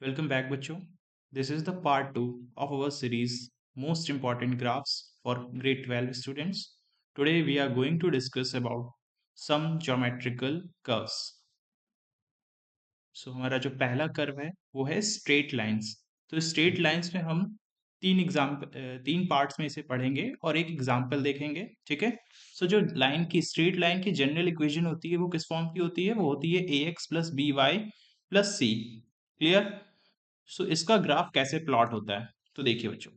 Welcome back, बच्चों. This is the part 2 of our series Most Important Graphs for Grade 12 students. Today we are going to discuss about some geometrical curves. हमारा जो पहला curve है वो है straight lines. तो straight lines में हम तीन पार्ट्स में इसे पढ़ेंगे और एक एग्जाम्पल देखेंगे. ठीक है. जो लाइन की स्ट्रेट लाइन की जनरल इक्वेशन होती है वो किस फॉर्म की होती है? वो होती है a x plus b y plus c. Clear? इसका ग्राफ कैसे प्लॉट होता है? तो देखिए बच्चों,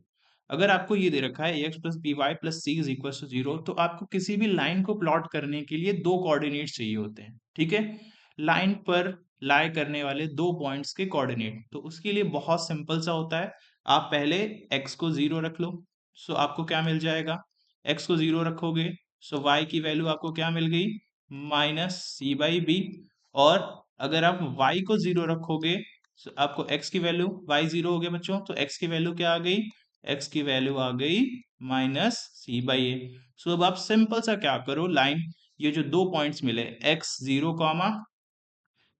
अगर आपको ये दे रखा है x plus b y plus c is equal to zero, तो आपको किसी भी लाइन को प्लॉट करने के लिए दो कोऑर्डिनेट्स चाहिए होते हैं. ठीक है. लाइन पर लाई करने वाले दो पॉइंट्स के कोऑर्डिनेट. तो उसके लिए बहुत सिंपल सा होता है. आप पहले x को जीरो रख लो. आपको क्या मिल जाएगा? x को जीरो रखोगे y की वैल्यू आपको क्या मिल गई? Minus c by b. और अगर आप y को जीरो रखोगे आपको x की वैल्यू, y जीरो हो गया बच्चों, तो x की वैल्यू क्या आ गई? x की वैल्यू आ गई माइनस सी बाई ए. अब आप सिंपल सा क्या करो, लाइन ये जो दो पॉइंट्स मिले x zero comma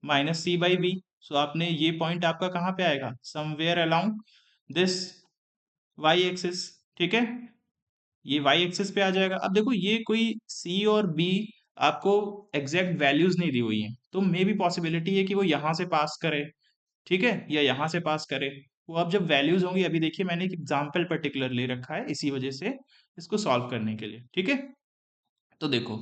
minus c by b, आपने ये पॉइंट आपका कहाँ पे आएगा? Somewhere along this y axis. ठीक है. ये y एक्सिस पे आ जाएगा. अब देखो ये कोई c और b आपको एग्जैक्ट वैल्यूज नहीं दी हुई है, तो मे भी पॉसिबिलिटी है कि वो यहां से पास करे. ठीक है. या यहां से पास करे. वो अब जब वैल्यूज होंगी, अभी देखिए मैंने एक एग्जांपल पर्टिकुलर ले रखा है इसी वजह से इसको सॉल्व करने के लिए. ठीक है. तो देखो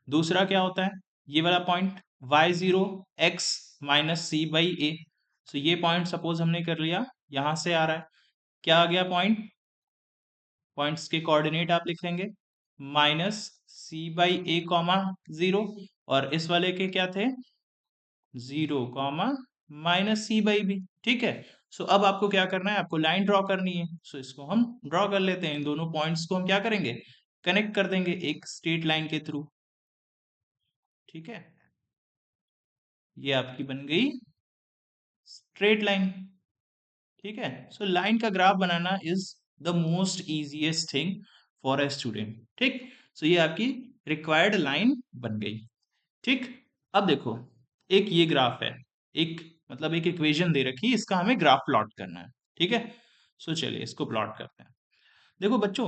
दूसरा क्या होता है, ये वाला point y zero x minus c by a. ये पॉइंट सपोज हमने कर लिया, यहां से आ रहा है. क्या आ गया पॉइंट? पॉइंट्स के कोऑर्डिनेट आप लिख लेंगे minus c by a comma zero. और इस वाले के क्या थे? Zero comma minus c by b. ठीक है. अब आपको क्या करना है? आपको लाइन ड्रॉ करनी है. इसको हम ड्रॉ कर लेते हैं. इन दोनों पॉइंट्स को हम क्या करेंगे? कनेक्ट कर देंगे एक स्ट्रेट लाइन के थ्रू. ठीक है. ये आपकी बन गई स्ट्रेट लाइन. ठीक है. लाइन का graph banana is the most easiest thing for a student. ठीक. ये आपकी रिक्वायर्ड लाइन बन गई. ठीक. अब देखो, एक ये ग्राफ है, एक मतलब एक इक्वेशन दे रखी है, इसका हमें ग्राफ प्लॉट करना है. ठीक है. चलिए इसको प्लॉट करते हैं. देखो बच्चों,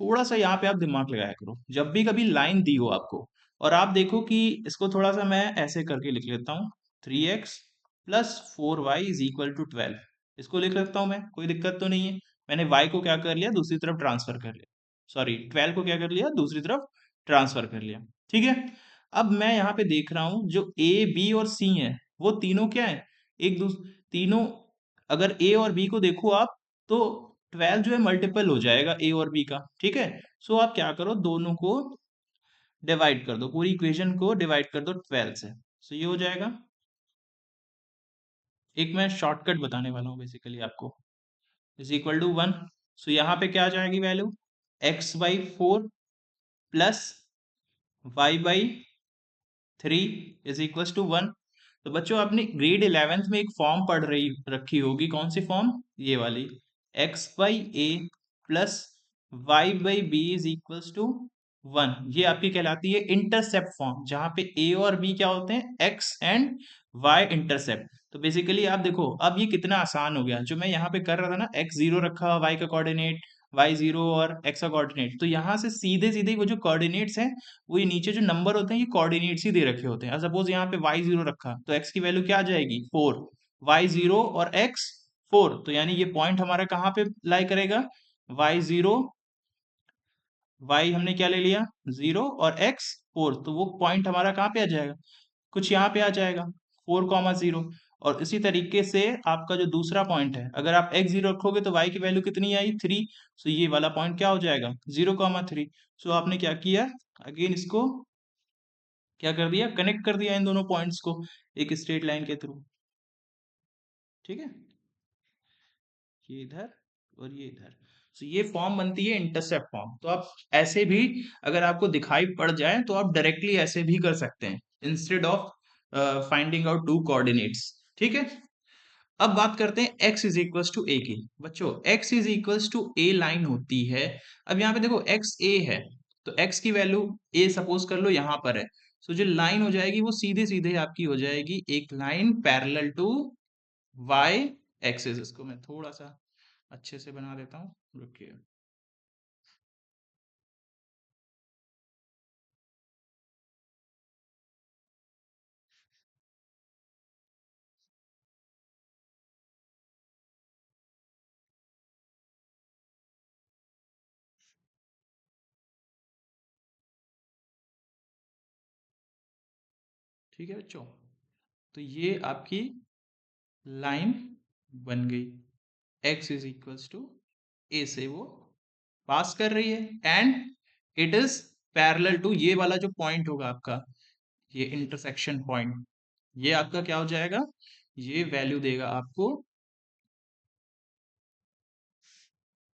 थोड़ा सा यहाँ पे आप दिमाग लगाया करो. जब भी कभी लाइन दी हो आपको और आप देखो कि इसको थोड़ा सा मैं ऐसे करके लिख लेता हूँ, 3x plus 4y is equal to 12. इसको लिख लेता हूँ मैं, कोई दिक्कत तो नहीं है. मैंने y को क्या कर लिया? दूसरी तरफ ट्रांसफर कर लिया. सॉरी, 12 को क्या कर लिया? दूसरी तरफ ट्रांसफर कर लिया. ठीक है. अब मैं यहाँ पे देख रहा हूँ जो a b और c है वो तीनों क्या है? एक दूसरे तीनों. अगर a और b को देखो आप, तो 12 जो है मल्टीपल हो जाएगा ए और बी का. ठीक है. आप क्या करो, दोनों को डिवाइड कर दो, पूरी इक्वेशन को डिवाइड कर दो 12 से. ये हो जाएगा. एक मैं शॉर्टकट बताने वाला हूँ बेसिकली आपको. Is equal to 1. यहाँ पे क्या आ जाएगी value? x by 4 plus y by 3 is equal to 1. तो बच्चों आपने ग्रेड 11th में एक फॉर्म पढ़ रही रखी होगी. कौन सी फॉर्म? ये वाली. x by a plus y by b is equals to 1. ये आपकी कहलाती है इंटरसेप्ट फॉर्म, जहां पे a और b क्या होते हैं? x and y intercept. तो बेसिकली आप देखो अब ये कितना आसान हो गया. जो मैं यहाँ पे कर रहा था ना, x जीरो रखा, y का कोऑर्डिनेट y जीरो और x का कोऑर्डिनेट, तो यहाँ से सीधे सीधे वो जो कोऑर्डिनेट्स हैं, वो ये नीचे जो नंबर होते हैं ये कोऑर्डिनेट्स ही दे रखे होते हैं. सपोज यहाँ पे y जीरो रखा, तो x की वैल्यू क्या आ जाएगी? 4. y जीरो और x 4, तो यानी ये पॉइंट हमारा कहाँ पे लाई करेगा? y जीरो, y हमने क्या ले लिया? 0 और x 4, तो वो पॉइंट हमारा कहाँ पे आ जाएगा? कुछ यहाँ पे आ जाएगा, 4,0. और इसी तरीके से आपका जो दूसरा पॉइंट है, अगर आप x जीरो रखोगे तो y की वैल्यू कितनी आई? 3. ये वाला पॉइंट क्या हो जाएगा? 0,3. आपने क्या किया? अगेन इसको क्या कर दिया? कनेक्ट कर दिया इन दोनों पॉइंट्स को एक स्ट्रेट लाइन के थ्रू. ठीक है. ये इधर और ये इधर. ये फॉर्म बनती है इंटरसेप्ट फॉर्म. तो आप ऐसे भी, अगर आपको दिखाई पड़ जाए तो आप डायरेक्टली ऐसे भी कर सकते हैं instead of finding out two coordinates. ठीक है. अब बात करते हैं x is equals to a की. बच्चों x is equals to a line होती है. अब यहाँ पे देखो x a है, तो x की वैल्यू a सपोज कर लो यहाँ पर है. जो लाइन हो जाएगी वो सीधे सीधे आपकी हो जाएगी एक line parallel to y axis. इसको मैं थोड़ा सा अच्छे से बना देता हूँ, रुकिए। ठीक है बच्चों, तो ये आपकी लाइन बन गई। x is equals to a से वो पास कर रही है and it is parallel to ये वाला जो पॉइंट होगा आपका, ये इंटरसेक्शन पॉइंट, ये आपका क्या हो जाएगा, ये वैल्यू देगा आपको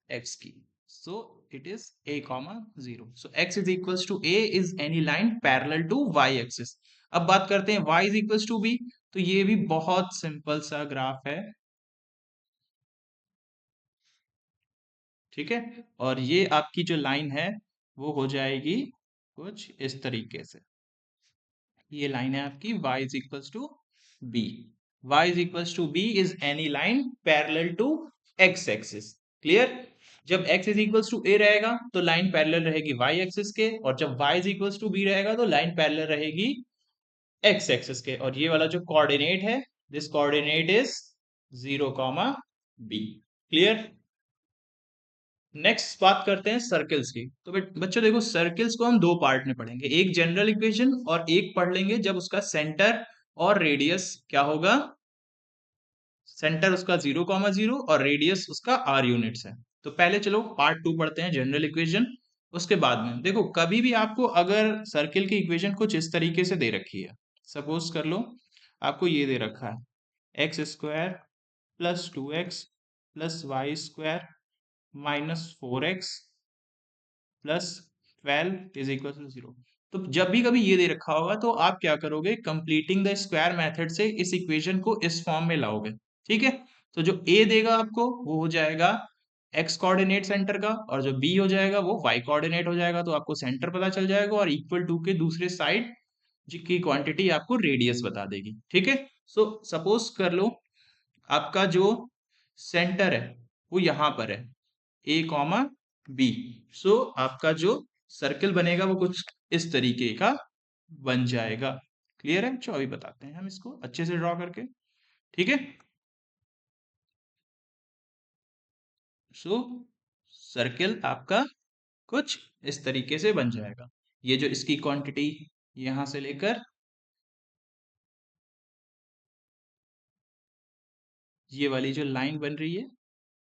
x की। So it is a comma 0। So x is equals to a is any line parallel to y axis. अब बात करते हैं y is equals to b। तो ये भी बहुत सिंपल सा ग्राफ है, ठीक है। और ये आपकी जो लाइन है वो हो जाएगी कुछ इस तरीके से। ये लाइन है आपकी y is equals to b। y is equals to b is any line parallel to x axis. Clear. जब x is equals to a रहेगा तो लाइन पैरेलल रहेगी y एक्सिस के, और जब y is equals to b रहेगा तो line parallel रहेगी x एक्सिस के। और ये वाला जो कोऑर्डिनेट है, this coordinate is 0 comma b। Clear. Next बात करते हैं सर्कल्स की। तो बच्चों देखो, सर्कल्स को हम दो पार्ट में पढ़ेंगे, एक जनरल इक्वेशन और एक पढ़ लेंगे जब उसका सेंटर और रेडियस क्या होगा, सेंटर उसका 0 कॉमा 0 और रेडियस उसका r यूनिट्स है। तो पहले चलो पार्ट 2 पढ़ते हैं, जनरल इक्वेशन। उसके बाद में देखो, कभी भी आपको अगर सर्किल की इक्वेशन कुछ इस तरीके से दे रखी है, सपोज कर लो आपको ये दे रखा है x² plus 2x plus y² minus 4x plus 12 is equal to 0। तो जब भी कभी ये दे रखा होगा तो आप क्या करोगे, कंप्लीटिंग द स्क्वायर मेथड से इस इक्वेशन को इस फॉर्म में लाओगे, ठीक है। तो जो ए देगा आपको वो हो जाएगा एक्स कोऑर्डिनेट सेंटर का, और जो बी हो जाएगा वो वाई कोऑर्डिनेट हो जाएगा। तो आपको सेंटर पता चल जाएगा, और इक्वल टू के दूसरे साइड की क्वांटिटी आपको रेडियस बता देगी, ठीक है। सो सपोज कर लो आपका जो सेंटर है वो यहां पर है ए कॉमा बी। सो आपका जो सर्कल बनेगा वो कुछ इस तरीके का बन जाएगा। क्लियर है बच्चों, अभी बताते हैं हम इसको अच्छे से ड्रॉ करके, ठीक है। सो सर्कल आपका कुछ इस तरीके से बन जाएगा। ये जो इसकी क्वांटिटी यहां से लेकर ये वाली जो लाइन बन रही है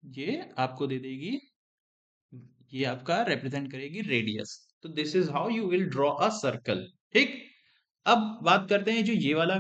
ये आपको दे देगी, ये आपका रिप्रेजेंट करेगी रेडियस। तो this is how you will draw a circle, ठीक। अब बात करते हैं जो ये वाला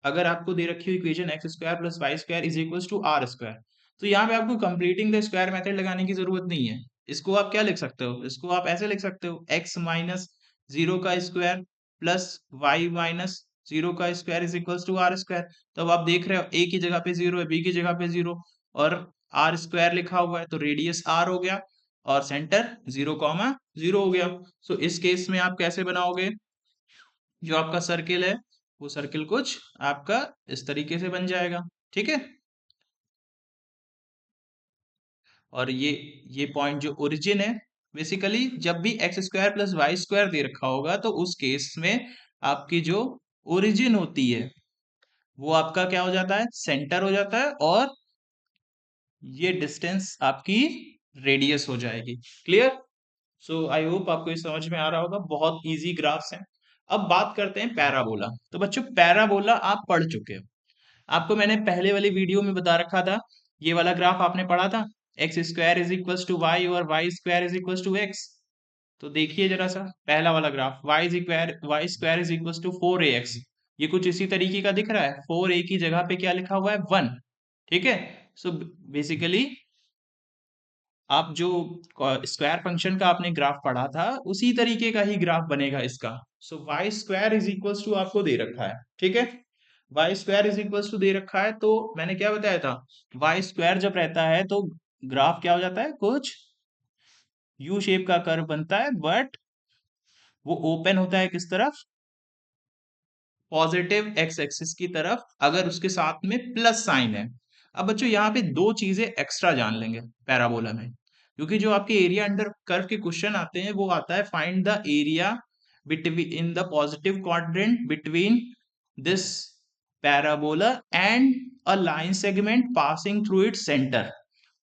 अगर आपको दे रखी हुई equation x² plus y² is equal to r², तो यहाँ पे आपको कंप्लीटिंग द स्क्वायर मेथड लगाने की जरूरत नहीं है। इसको आप क्या लिख सकते हो, इसको आप ऐसे लिख सकते हो x माइनस 0 का स्क्वायर प्लस y माइनस 0 का square is equal to r²। तो अब आप देख रहे हो a की जगह पे 0 है, b की जगह पे 0 और r² लिखा हुआ है, तो रेडियस r हो गया और सेंटर 0 कॉमा 0 हो गया। सो इस केस में आप कैसे बनाओगे, जो आपका सर्किल है वो सर्किल कुछ आपका इस तरीके से बन जाएगा, ठीक है। और ये पॉइंट जो ओरिजिन है, बेसिकली जब भी x² प्लस y² दे रखा होगा तो उस केस में आपकी जो ओरिजिन होती है वो आपका क्या हो जाता है, सेंटर हो जाता है, और ये डिस्टेंस आपकी रेडियस हो जाएगी। क्लियर। सो आई होप आपको ये समझ में आ रहा होगा, बहुत इजी ग्राफ्स हैं। अब बात करते हैं पैराबोला। तो बच्चों पैराबोला आप पढ़ चुके हो, आपको मैंने पहले वाली वीडियो में बता रखा था, ये वाला ग्राफ आपने पढ़ा था, x² is equal to Y और y² is equal to x. तो देखिए जरा सा पहला वाला graph, y² is equal to 4ax, ये कुछ इसी तरीके का दिख रहा है। 4a की जगह पे क्या लिखा हुआ है, 1, ठीक है। सो बेसिकली आप जो स्क्वायर फंक्शन का आपने ग्राफ पढ़ा था उसी तरीके का ही ग्राफ बनेगा इसका। सो y² इज इक्वल्स टू आपको दे रखा है, ठीक है। y² इज इक्वल्स टू दे रखा है, तो मैंने क्या बताया था, y² जब रहता है तो ग्राफ क्या हो जाता है, कुछ यू शेप का कर्व बनता है, बट वो ओपन होता है किस तरफ, पॉजिटिव एक्स एक्सिस की तरफ, अगर उसके साथ में प्लस साइन है। अब बच्चों यहाँ पे दो चीजें एक्स्ट्रा जान लेंगे पैराबोला में, क्योंकि जो आपके एरिया अंडर कर्व के क्वेश्चन आते हैं वो आता है find the area between in the positive quadrant between this parabola and a line segment passing through its centre.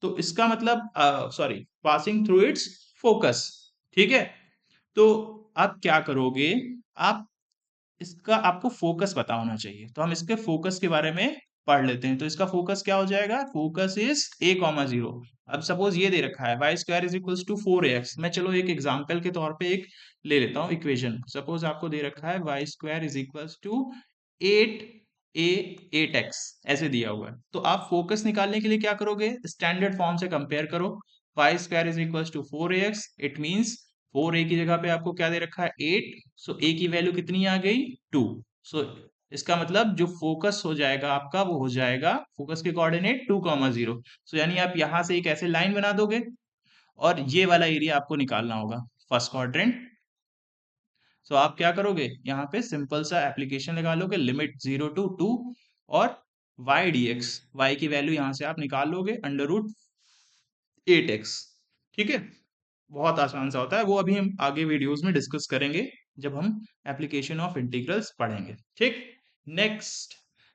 तो इसका मतलब sorry, passing through it's focus. ठीक है, तो आप क्या करोगे, आप इसका आपको फोकस पता होना चाहिए, तो हम इसके फोकस के बारे में पढ़ लेते हैं। तो इसका फोकस क्या हो जाएगा, फोकस इज a कॉमा 0। अब सपोज ये दे रखा है y square is equals to 4ax। मैं चलो एक एग्जांपल के तौर पे एक ले लेता हूँ इक्वेशन। सपोज आपको दे रखा है y square is equals to 8x ऐसे दिया हुआ है। तो आप फोकस निकालने के लिए क्या करोगे, स्टैंडर्ड फॉर्म से कंपेयर करो। Y square is equals to 4ax, it means 4a की जगह पे आपको क्या दे रखा है 8, सो a की वैल्यू कितनी आ गई 2। सो इसका मतलब जो फोकस हो जाएगा आपका वो हो जाएगा फोकस के कोऑर्डिनेट 2,0। सो यानी आप यहां से एक ऐसे लाइन बना दोगे और ये वाला एरिया आपको निकालना होगा फर्स्ट क्वाड्रेंट। सो आप क्या करोगे, यहाँ पे सिंपल सा एप्लीकेशन लगा लोगे, लिमिट 0 to 2 और y dx, y की वैल्यू यहाँ से आप निकाल लोगे √8x। ठीक है, बहुत आसान सा होता है, वो अभी हम आगे वीडियोस में डिस्कस करेंगे जब हम एप्लीकेशन ऑफ इंटीग्रल्स पढ़ेंगे। ठीक, नेक्स्ट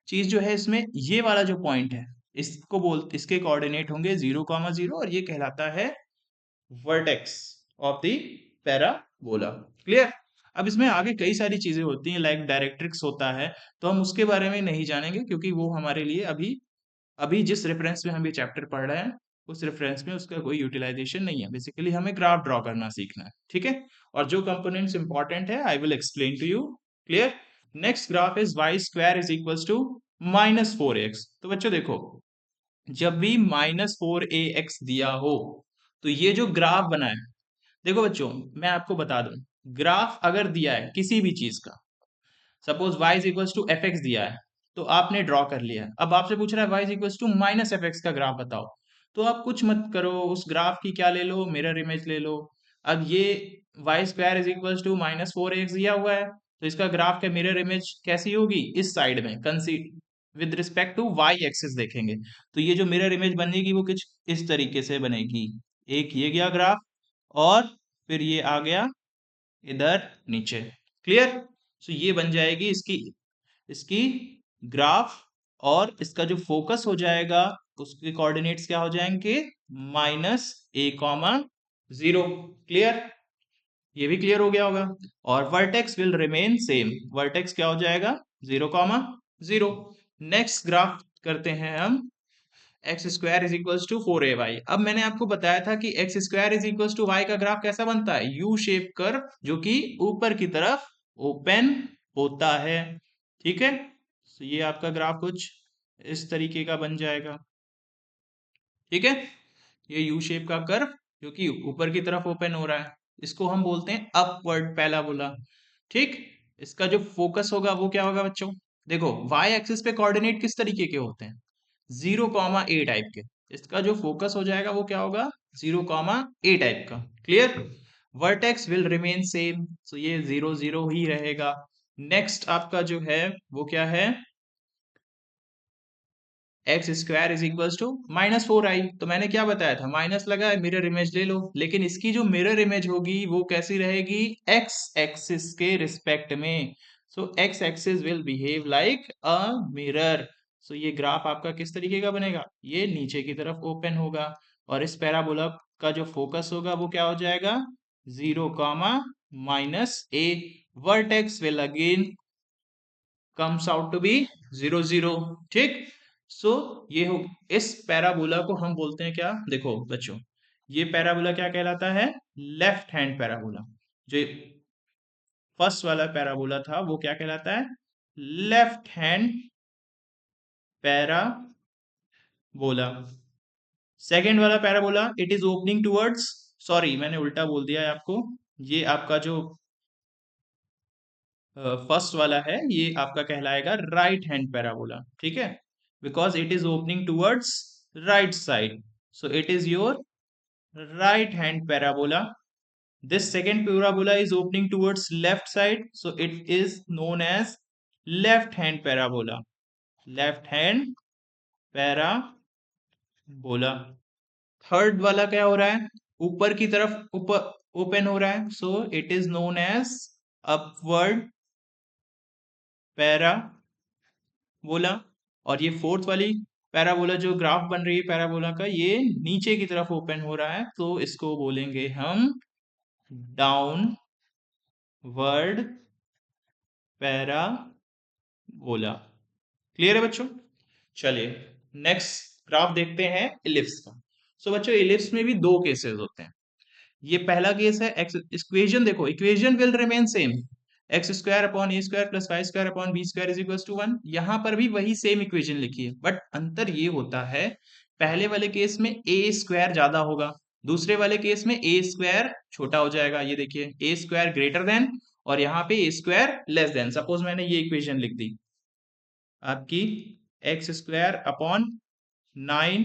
चीज जो है इसमें ये वाला जो पॉइंट है, इसके कोऑर्डिनेट होंगे 0,0 और ये कहलाता है vertex of the parabola. Clear. अब इसमें आगे कई सारी चीजें होती हैं, लाइक डायरेक्ट्रिक्स होता है, तो हम उसके बारे में नहीं जानेंगे क्योंकि वो हमारे लिए अभी अभी जिस रेफरेंस में हम ये चैप्टर पढ़ रहे हैं उस रेफरेंस में उसका कोई यूटिलाइजेशन नहीं है। बेसिकली हमें ग्राफ ड्रॉ करना सीखना है। ठीक है, और जो कंपोनेंट्स इंपॉर्टेंट है I will explain to you. Clear. Next graph is y square is equals to -4x। तो बच्चों देखो, जब भी -4ax दिया हो तो ये जो ग्राफ बना है, देखो बच्चों मैं आपको बता दूं, ग्राफ अगर दिया है किसी भी चीज का, suppose y is equals to f x दिया है, तो आपने ड्रॉ कर लिया। अब आपसे पूछ रहा है y is equals to -f(x) का ग्राफ बताओ, तो आप कुछ मत करो, उस ग्राफ की क्या ले लो, मिरर इमेज ले लो। अब ये y square is equals to -4ax दिया हुआ है, तो इसका ग्राफ का मिरर इमेज कैसी होगी, इस साइड में with respect to y axis देखेंगे, तो ये जो मिरर इमेज बनेगी वो कुछ इस तरीके से बनेगी। एक ये गया ग्राफ और फिर ये आ गया इधर नीचे। क्लियर। सो ये बन जाएगी इसकी इसकी ग्राफ, और इसका जो फोकस हो जाएगा उसके कोऑर्डिनेट्स क्या हो जाएंगे, -a,0। क्लियर, ये भी क्लियर हो गया होगा। और vertex will remain same, vertex क्या हो जाएगा 0,0। नेक्स्ट ग्राफ करते हैं हम, x square is equals to 4ay। अब मैंने आपको बताया था कि x square is equals to y का ग्राफ कैसा बनता है, यू शेप कर्व जो कि ऊपर की तरफ ओपन होता है। ठीक है, तो ये आपका ग्राफ कुछ इस तरीके का बन जाएगा। ठीक है, ये यू शेप का कर्व जो कि ऊपर की तरफ ओपन हो रहा है, इसको हम बोलते हैं अपवर्ड पैराबोला। ठीक, इसका जो फोकस होगा वो क्या होगा बच्चों, देखो वाई एक्सिस पे कोऑर्डिनेट किस तरीके के होते हैं, 0,a टाइप के। इसका जो फोकस हो जाएगा वो क्या होगा, 0,a टाइप का। Clear. Vertex will remain same, so ये 0,0 ही रहेगा। नेक्स्ट आपका जो है वो क्या है, x square is equals to -4i। तो मैंने क्या बताया था, माइनस लगा है, मिरर इमेज ले लो, लेकिन इसकी जो मिरर इमेज होगी वो कैसी रहेगी, एक्स एक्सिस के रिस्पेक्ट में। So x axis will behave like a mirror. So ये ग्राफ आपका किस तरीके का बनेगा, ये नीचे की तरफ ओपन होगा, और इस पैराबोला का जो फोकस होगा वो क्या हो जाएगा, 0,-a। Vertex will again comes out to be 0,0। ठीक, सो ये हो, इस पैराबोला को हम बोलते हैं क्या, देखो बच्चों ये पैराबोला क्या कहलाता है, लेफ्ट हैंड पैराबोला। जो फर्स्ट वाला पैराबोला था वो क्या कहलाता है, लेफ्ट हैंड पैराबोला। सेकेंड वाला parabola it is opening towards, sorry मैंने उल्टा बोल दिया है आपको, ये आपका जो फर्स्ट वाला है ये आपका कहलाएगा राइट हैंड पैराबोला। ठीक है, because it is opening towards right side, so it is your right hand parabola. This second parabola is opening towards left side, so it is known as left hand parabola, left hand parabola. बोला। Third वाला क्या हो रहा है, ऊपर की तरफ ऊपर ओपन हो रहा है, so it is known as upward parabola. और ये फोर्थ वाली पैराबोला जो ग्राफ बन रही है पैराबोला का, ये नीचे की तरफ ओपन हो रहा है, तो इसको बोलेंगे हम डाउनवर्ड पैराबोला। क्लियर है बच्चों? चलिए नेक्स्ट ग्राफ देखते हैं इलिप्स का। सो बच्चों इलिप्स में भी दो केसेस होते हैं। ये पहला केस है, एक्स इक्वेशन देखो, equation will remain same, x square upon a square plus y square upon b square is equal to 1। यहां पर भी वही सेम इक्वेशन लिखी है, बट अंतर ये होता है, पहले वाले केस में ए स्क्वायर ज्यादा होगा, दूसरे वाले केस में ए स्क्वायर छोटा हो जाएगा। ये देखिए ए स्क्वायर ग्रेटर देन, और यहाँ पे a square less than. Suppose मैंने ये इक्वेशन लिख दी आपकी, x square upon 9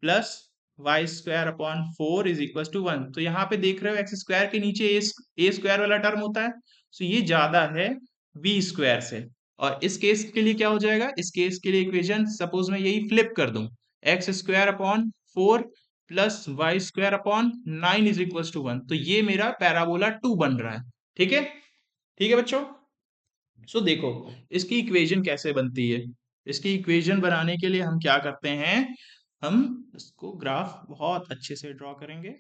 plus y square upon 4 is equal to 1। तो यहाँ पे देख रहे हो एक्स स्क्वायर के नीचे ए स्क्वायर वाला टर्म होता है, सो ये ज्यादा है बी स्क्वायर से। और इस केस के लिए क्या हो जाएगा, इस केस के लिए इक्वेशन सपोज मैं यही फ्लिप कर दूं, x square upon 4 plus y square upon 9 is equal to 1, तो ये मेरा पैराबोला 2 बन रहा है। ठीक है, ठीक है बच्चों। सो देखो इसकी इक्वेशन कैसे बनती है। इसकी इक्वेशन बनाने के लिए हम क्या करते हैं, हम इसको ग्राफ बहुत अच्छे से ड्रॉ करेंगे।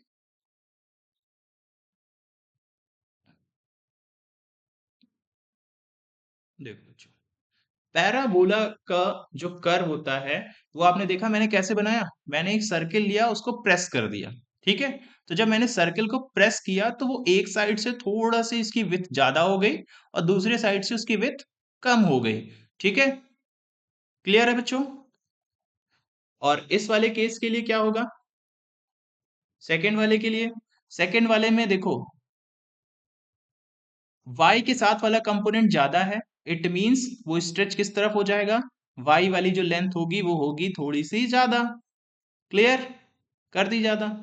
देखो बच्चों, पैराबोला का जो कर्व होता है, वो आपने देखा मैंने कैसे बनाया, मैंने एक सर्किल लिया उसको प्रेस कर दिया। ठीक है, तो जब मैंने सर्किल को प्रेस किया तो वो एक साइड से थोड़ा सी इसकी विड्थ ज्यादा हो गई और दूसरे साइड से उसकी विड्थ कम हो गई। ठीक है, क्लियर है बच्चों? और इस वाले केस के लिए क्या होगा, सेकेंड वाले के लिए, सेकेंड वाले में देखो y के साथ वाला कंपोनेंट ज्यादा है, इट मींस वो स्ट्रेच किस तरफ हो जाएगा, y वाली जो लेंथ होगी वो होगी थोड़ी सी ज्यादा। क्लियर कर दी ज्यादा,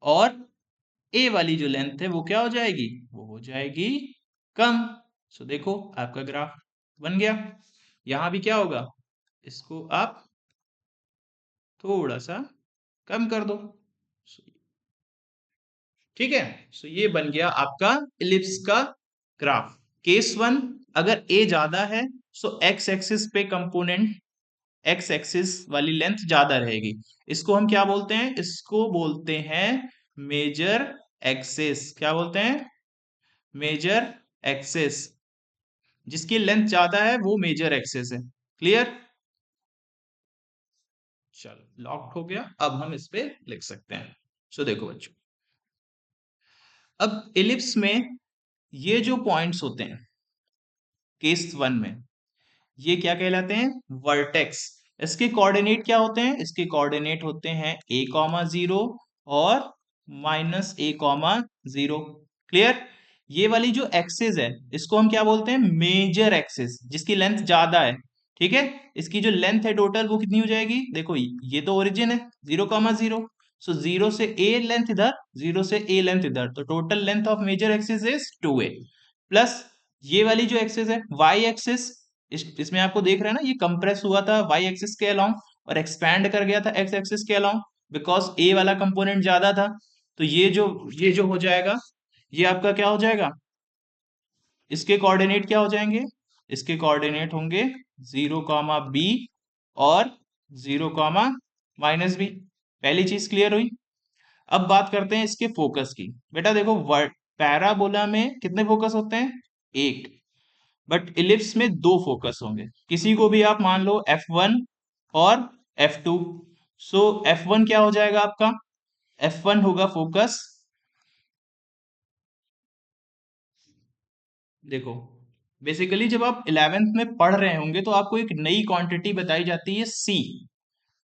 और a वाली जो लेंथ है वो क्या हो जाएगी, वो हो जाएगी कम। सो देखो आपका ग्राफ बन गया। यहां भी क्या होगा, इसको आप थोड़ा सा कम कर दो। ठीक है, सो ये बन गया आपका इलिप्स का ग्राफ। केस वन, अगर ए ज्यादा है सो एक्स एक्सिस पे कंपोनेंट, एक्स एक्सिस वाली लेंथ ज्यादा रहेगी। इसको हम क्या बोलते हैं, इसको बोलते हैं मेजर एक्सिस। क्या बोलते हैं, मेजर एक्सिस। जिसकी लेंथ ज्यादा है वो मेजर एक्सिस है। क्लियर? चलो लॉक्ड हो गया, अब हम इस पे लिख सकते हैं। सो देखो बच्चों, अब इलिप्स में ये जो पॉइंट्स होते हैं केस वन में, ये क्या कहलाते हैं, वर्टेक्स। इसके कोऑर्डिनेट क्या होते हैं, इसके कोऑर्डिनेट होते हैं a कॉमा 0 और माइनस a कॉमा 0। क्लियर? ये वाली जो एक्सिस है इसको हम क्या बोलते हैं, मेजर एक्सिस, जिसकी लेंथ ज्यादा है। ठीक है, इसकी जो लेंथ है टोटल वो कितनी हो जाएगी, देखो ये तो ओरिजिन है 0 कॉमा 0, सो 0 से a लेंथ इधर, 0 से a लेंथ इधर, तो total length of major axis is 2a plus ये वाली जो एक्सिस है y एक्सिस, इसमें आपको देख रहे हैं ना ये कंप्रेस हुआ था y एक्सिस के अलोंग और एक्सपैंड कर गया था x एक्सिस के अलोंग, बिकॉज a वाला कंपोनेंट ज्यादा था। तो ये जो हो जाएगा, ये आपका क्या हो जाएगा, इसके कोऑर्डिनेट क्या हो जाएंगे, इसके कोऑर्डिनेट होंगे 0 कॉमा b और 0 कॉमा -b। पहली चीज क्लियर हुई। अब बात करते हैं इसके फोकस की। बेटा देखो पैराबोला में कितने फोकस होते हैं, एक, बट इलिप्स में दो फोकस होंगे। किसी को भी आप मान लो F1 और F2। सो F1 क्या हो जाएगा आपका, F1 होगा फोकस, देखो बेसिकली जब आप 11th में पढ़ रहे होंगे तो आपको एक नई क्वांटिटी बताई जाती है C।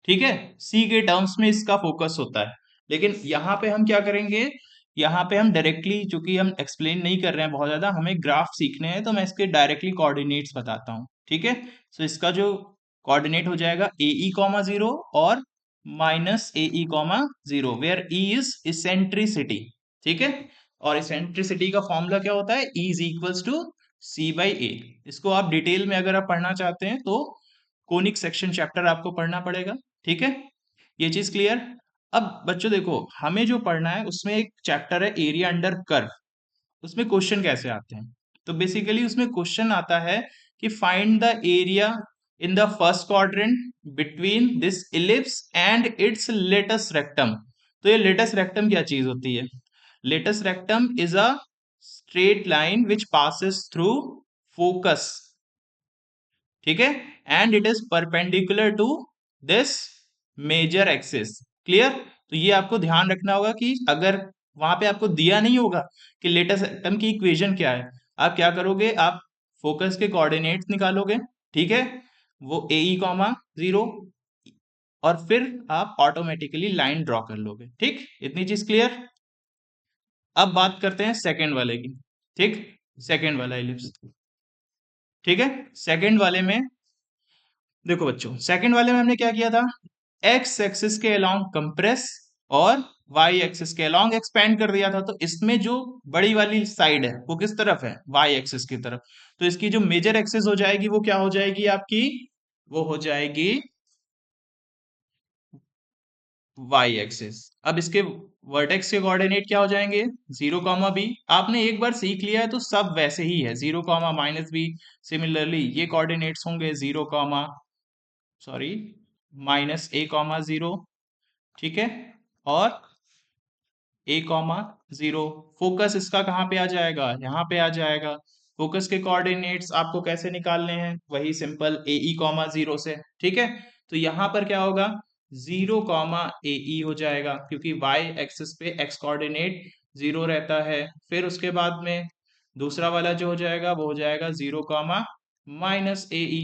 ठीक है, सी के टर्म्स में इसका फोकस होता है। लेकिन यहाँ पे हम क्या करेंगे, यहाँ पे हम डायरेक्टली, चूंकि हम एक्सप्लेन नहीं कर रहे हैं बहुत ज्यादा, हमें ग्राफ सीखने हैं, तो मैं इसके डायरेक्टली कोऑर्डिनेट्स बताता हूँ। ठीक है, सो इसका जो कोऑर्डिनेट हो जाएगा ए ई कॉमा 0 और minus a e comma 0, where e is eccentricity. ठीक है, और इसेंट्रिसिटी का फॉर्मूला क्या होता है, e is equals to c by a. इसको आप डिटेल में अगर आप पढ़ना चाहते हैं तो कोनिक सेक्शन चैप्टर आपको पढ़ना पड़ेगा। ठीक है, ये चीज क्लियर। अब बच्चों देखो, हमें जो पढ़ना है उसमें एक चैप्टर है एरिया अंडर कर्व। उसमें क्वेश्चन कैसे आते हैं? तो बेसिकली उसमें क्वेश्चन आता है कि find the area in the first quadrant between this ellipse and its latus rectum. तो ये लेटस रेक्टम क्या चीज होती है? Latus rectum is a straight line which passes through focus, ठीक है, and it is perpendicular to this major axis. Clear? तो ये आपको ध्यान रखना होगा कि अगर वहां पे आपको दिया नहीं होगा कि लेटेस्ट एटम की इक्वेशन क्या है, आप क्या करोगे, आप फोकस के कोऑर्डिनेट्स निकालोगे, ठीक है, वो ए ई कॉमा जीरो, और फिर आप ऑटोमेटिकली लाइन ड्रॉ कर लोगे। ठीक, इतनी चीज क्लियर। अब बात करते हैं सेकंड वाले की। ठीक, सेकंड वाला इलिप्स, ठीक है, सेकंड वाले में देखो बच्चों, सेकंड वाले में हमने क्या किया था, एक्स एक्सिस के अलोंग कंप्रेस और वाई एक्सिस के अलोंग एक्सपेंड कर दिया था। तो इसमें जो बड़ी वाली साइड है वो किस तरफ है? वाई एक्सिस की तरफ। तो इसकी जो मेजर एक्सिस हो जाएगी वो क्या हो जाएगी आपकी? वो हो जाएगी वाई एक्सिस। अब इसके वर्टेक्स के कोऑर्डिनेट क्या हो जाएंगे? Zero comma b. आपने एक बार सीख लिया है तो सब वैसे ही है, zero comma minus b. Similarly ये कोऑर्डिनेट्स होंगे zero comma, sorry, minus a comma zero, ठीक है, और ए कॉमा जीरो। फोकस इसका कहाँ पे आ जाएगा? यहाँ पे आ जाएगा। फोकस के कोऑर्डिनेट्स आपको कैसे निकालने हैं? वही सिंपल ए ई कॉमा जीरो से, ठीक है। तो यहाँ पर क्या होगा? जीरो कॉमा ए ई हो जाएगा, क्योंकि वाई एक्सिस पे एक्स कोऑर्डिनेट जीरो रहता है। फिर उसके बाद में दूसरा वाला जो हो जाएगा वो हो जाएगा जीरो कॉमा माइनस ए ई।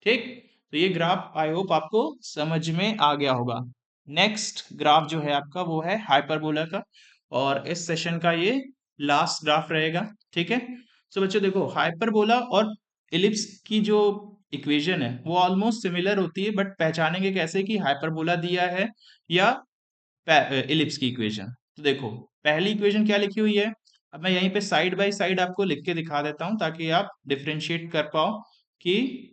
ठीक, तो ये ग्राफ आई होप आपको समझ में आ गया होगा। नेक्स्ट ग्राफ जो है आपका वो है हाइपरबोला का, और इस सेशन का ये लास्ट ग्राफ रहेगा। ठीक है, तो बच्चों देखो, हाइपरबोला और इलिप्स की जो इक्वेशन है वो ऑलमोस्ट सिमिलर होती है, बट पहचानेंगे कैसे कि हाइपरबोला दिया है या इलिप्स की इक्वेशन। तो देखो, पहली इक्वेशन क्या लिखी हुई है, अब मैं यहीं पे साइड बाय साइड आपको लिख के दिखा देता हूं ताकि आप डिफरेंशिएट कर पाओ कि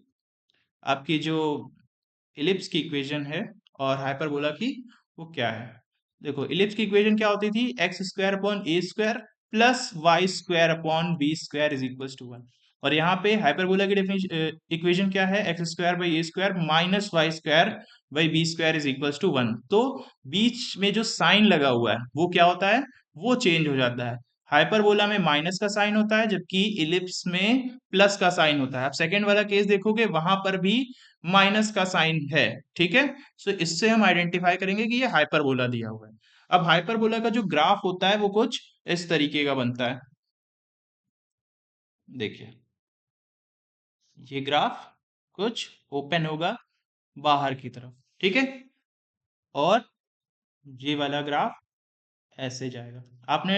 आपकी जो इलिप्स की इक्वेशन है और हाइपरबोला की वो क्या है। देखो, इलिप्स की इक्वेशन क्या होती थी? X square upon a square plus y square upon b square is equal to one. और यहाँ पे हाइपरबोला की इक्वेशन क्या है? X square by a square minus y square by b square is equal to one. तो बीच में जो साइन लगा हुआ है वो क्या होता है? वो चेंज हो जाता है। हाइपरबोला में माइनस का साइन होता है, जबकि इलिप्स में प्लस का साइन होता है। आप सेकंड वाला केस देखोगे वहां पर भी माइनस का साइन है। ठीक है, सो इससे हम आइडेंटिफाई करेंगे कि ये हाइपरबोला दिया हुआ है। अब हाइपरबोला का जो ग्राफ होता है वो कुछ इस तरीके का बनता है। देखिए, ये ग्राफ कुछ ओपन होगा बाहर की तरफ, ठीक है, और ये वाला ग्राफ ऐसे जाएगा। आपने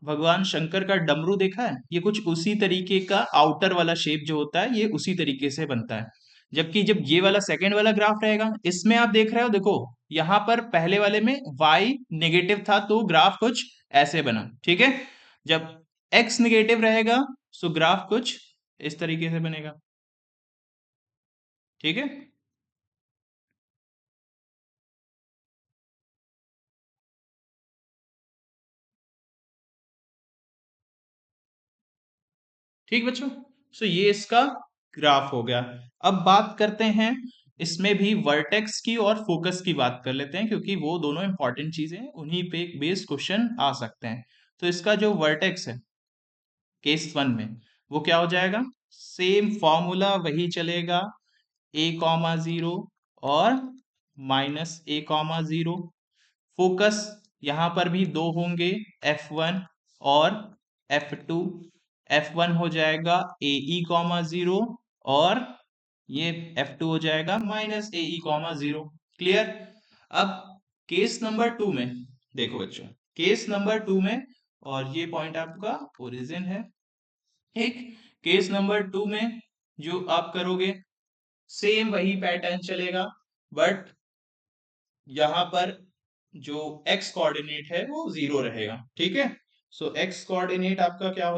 भगवान शंकर का डमरू देखा है? ये कुछ उसी तरीके का आउटर वाला शेप जो होता है ये उसी तरीके से बनता है। जबकि जब ये वाला सेकंड वाला ग्राफ रहेगा, इसमें आप देख रहे हो, देखो यहां पर पहले वाले में y नेगेटिव था तो ग्राफ कुछ ऐसे बना, ठीक है। जब x नेगेटिव रहेगा तो ग्राफ कुछ इस तरीके से बनेगा, ठीक है। ठीक बच्चों, सो ये इसका ग्राफ हो गया। अब बात करते हैं इसमें भी वर्टेक्स की और फोकस की बात कर लेते हैं, क्योंकि वो दोनों इंपॉर्टेंट चीजें हैं, उन्हीं पे एक बेस्ड क्वेश्चन आ सकते हैं। तो इसका जो वर्टेक्स है केस वन में वो क्या हो जाएगा? सेम फॉर्मूला वही चलेगा, ए कॉमा जीरो और minus a comma zero. Focus यहां पर भी दो होंगे, F1 और F2। F1 हो जाएगा ए ई कॉमा जीरो, और ये F2 हो जाएगा minus a e comma zero. Clear? अब केस नंबर टू में देखो बच्चों, केस नंबर टू में, और ये पॉइंट आपका ओरिजिन है, ठीक। केस नंबर टू में जो आप करोगे सेम वही पैटर्न चलेगा, बट यहां पर जो x कोऑर्डिनेट है वो जीरो रहेगा, ठीक है। सो x कोऑर्डिनेट आपका क्या